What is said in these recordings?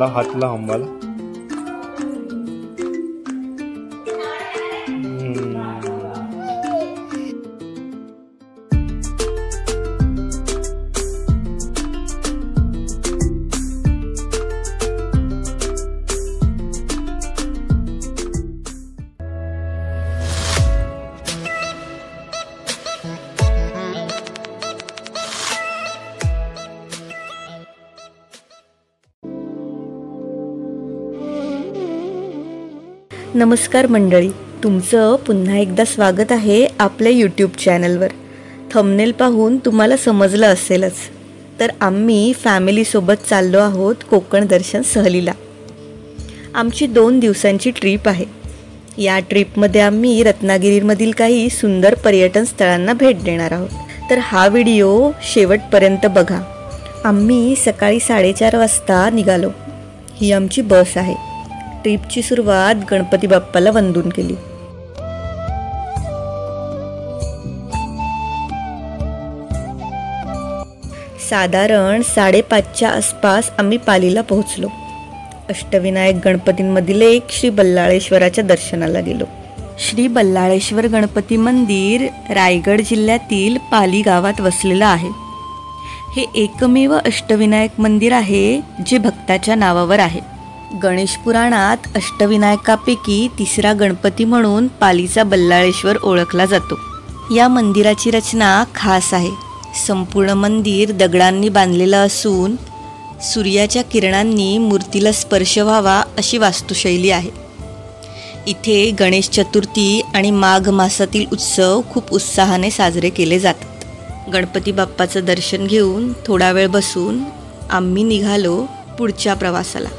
हातला अंबाला नमस्कार मंडळी, तुमचं पुन्हा एकदा स्वागत आहे आपल्या यूट्यूब चॅनलवर. थंबनेल पाहून तुम्हाला समजलं असेलच, तर आम्ही फॅमिलीसोबत चाललो आहोत कोकण दर्शन सहलीला. आमची 2 दिवसांची ट्रिप आहे. या ट्रिपमध्ये आम्ही रत्नागिरीमधील काही सुंदर पर्यटन स्थळांना भेट देणार आहोत. तर हा व्हिडिओ शेवटपर्यंत बघा. आम्ही सकाळी 4:30 वाजता निघालो. ही आमची बस आहे. ट्रिपची सुरुवात गणपती बाप्पाला वंदून केली. साधारण 5:30च्या आसपास आम्ही पालीला पोहोचलो. अष्टविनायक गणपतींमधील एक श्री बल्लाळेश्वराच्या दर्शनाला गेलो. श्री बल्लाळेश्वर गणपती मंदिर रायगड जिल्ह्यातील पाली गावात वसलेलं आहे. हे एकमेव अष्टविनायक मंदिर आहे जे भक्ताच्या नावावर आहे. गणेश पुराणात अष्टविनायकापैकी 3रा गणपती म्हणून पालीचा बल्लाळेश्वर ओळखला जातो. या मंदिराची रचना खास आहे. संपूर्ण मंदिर दगडांनी बांधलेलं असून सूर्याच्या किरणांनी मूर्तीला स्पर्श व्हावा अशी वास्तुशैली आहे. इथे गणेश चतुर्थी आणि माघ मासातील उत्सव खूप उत्साहाने साजरे केले जातात. गणपती बाप्पाचं दर्शन घेऊन थोडा वेळ बसून आम्ही निघालो पुढच्या प्रवासाला.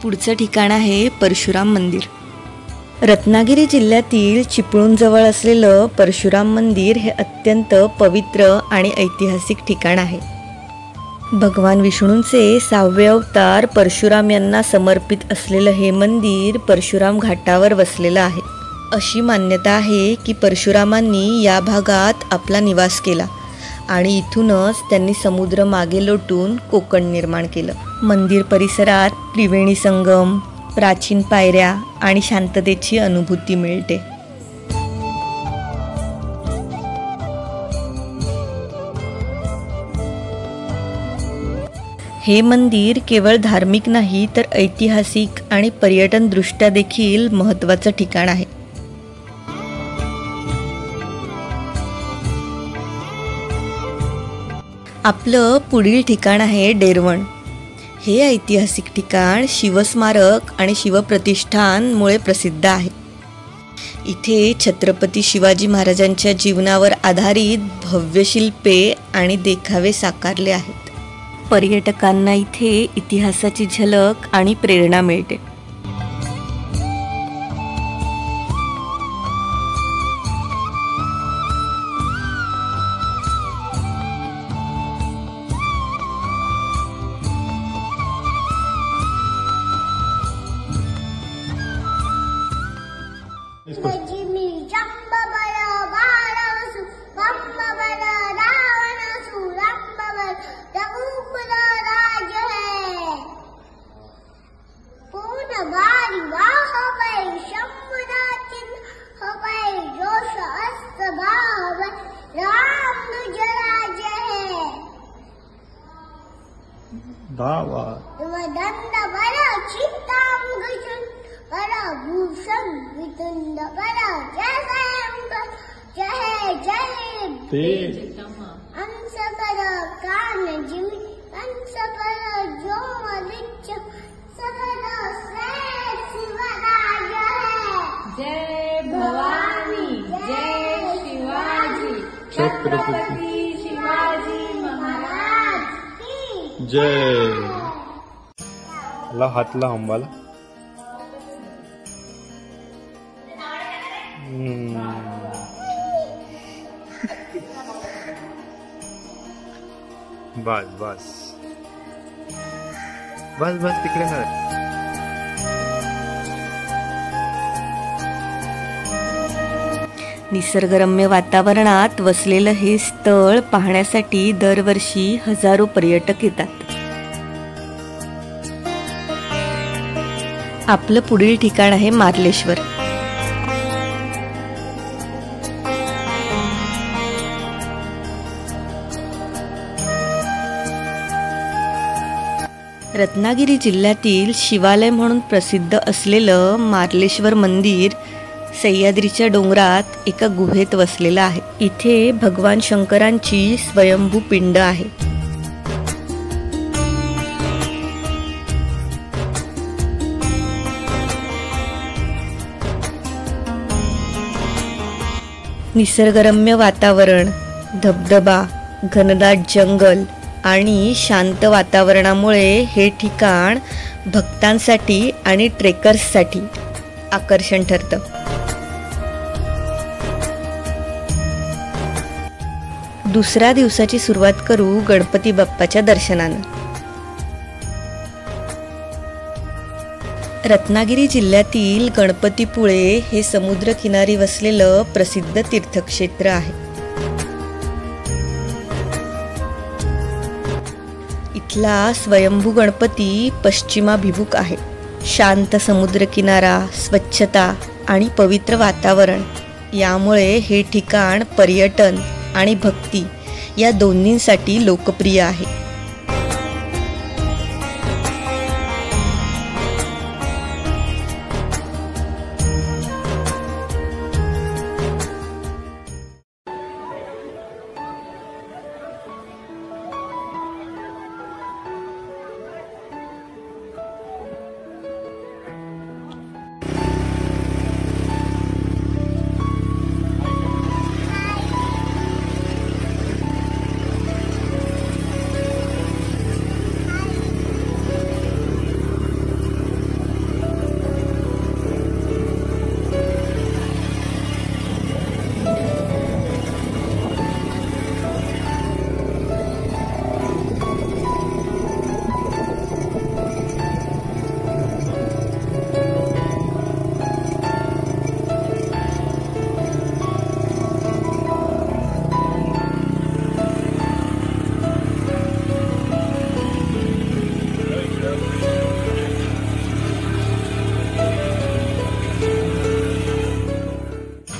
पुढचं ठिकाण आहे परशुराम मंदिर. रत्नागिरी जिल्ह्यातील चिपळूणजवळ असलेलं परशुराम मंदिर हे अत्यंत पवित्र आणि ऐतिहासिक ठिकाण आहे. भगवान विष्णूंचे 6वे अवतार परशुराम यांना समर्पित असलेलं हे मंदिर परशुराम घाटावर वसलेलं आहे. अशी मान्यता आहे की परशुरामांनी या भागात आपला निवास केला आणि इथूनच त्यांनी समुद्र मागे लोटून कोकण निर्माण केलं. मंदिर परिसरात त्रिवेणी संगम, प्राचीन पायऱ्या आणि शांततेची अनुभूती मिळते. हे मंदिर केवळ धार्मिक नाही तर ऐतिहासिक आणि पर्यटन दृष्ट्या देखील महत्त्वाचं ठिकाण आहे. आपलं पुढील ठिकाण आहे डेरवण. हे ऐतिहासिक ठिकाण शिवस्मारक आणि शिवप्रतिष्ठानमुळे प्रसिद्ध आहे. इथे छत्रपती शिवाजी महाराजांच्या जीवनावर आधारित भव्य शिल्पे आणि देखावे साकारले आहेत. पर्यटकांना इथे इतिहासाची झलक आणि प्रेरणा मिळते. छत्रपती शिवाजी महाराज की जय. ला हात ला अंबाला. बस बस बस बस तिकडे ना. निसर्गरम्य वातावरणात वसलेलं हे स्थळ पाहण्यासाठी दरवर्षी हजारो पर्यटक येतात. आपलं पुढील ठिकाण आहे मार्लेश्वर. रत्नागिरी जिल्ह्यातील शिवालय म्हणून प्रसिद्ध असलेलं मार्लेश्वर मंदिर सह्याद्रीच्या डोंगरात एका गुहेत वसलेलं आहे. इथे भगवान शंकरांची स्वयंभू पिंड आहे. निसर्गरम्य वातावरण, धबधबा, घनदाट जंगल आणि शांत वातावरणामुळे हे ठिकाण भक्तांसाठी आणि ट्रेकर्ससाठी आकर्षण ठरतं. दुसऱ्या दिवसाची सुरुवात करू गणपती बाप्पाच्या दर्शनानं. रत्नागिरी जिल्ह्यातील गणपतीपुळे हे समुद्रकिनारी वसलेलं प्रसिद्ध तीर्थक्षेत्र आहे. इथला स्वयंभू गणपती पश्चिमाभिमुख आहे. शांत समुद्रकिनारा, स्वच्छता आणि पवित्र वातावरण यामुळे हे ठिकाण पर्यटन आणि भक्ती या दोन्हींसाठी लोकप्रिय आहे.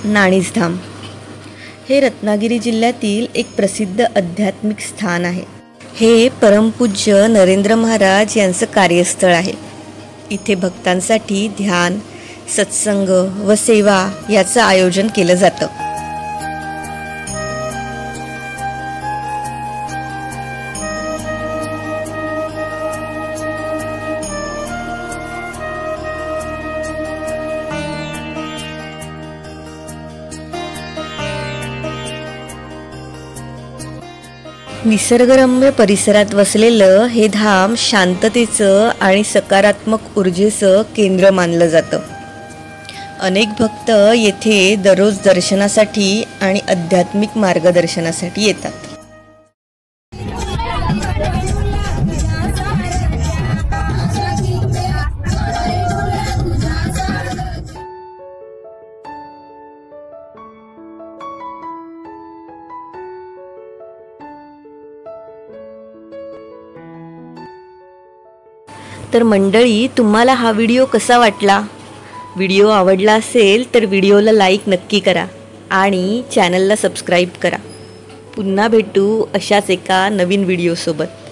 नाणीजधाम हे रत्नागिरी जिल्ह्यातील एक प्रसिद्ध आध्यात्मिक स्थान आहे. हे परमपूज्य नरेंद्र महाराज यांचं कार्यस्थळ आहे. इथे भक्तांसाठी ध्यान, सत्संग व सेवा याचं आयोजन केलं जातं. निसर्गरम्य परिसरात वसलेलं हे धाम शांततेचं आणि सकारात्मक ऊर्जेचं केंद्र मानलं जातं. अनेक भक्त येथे दररोज दर्शनासाठी आणि आध्यात्मिक मार्गदर्शनासाठी येतात. तर मंडळी, तुम्हाला हा व्हिडिओ कसा वाटला? व्हिडिओ आवडला असेल तर व्हिडिओला लाईक नक्की करा आणि चॅनलला सबस्क्राईब करा. पुन्हा भेटू अशाच एका नवीन व्हिडिओसोबत.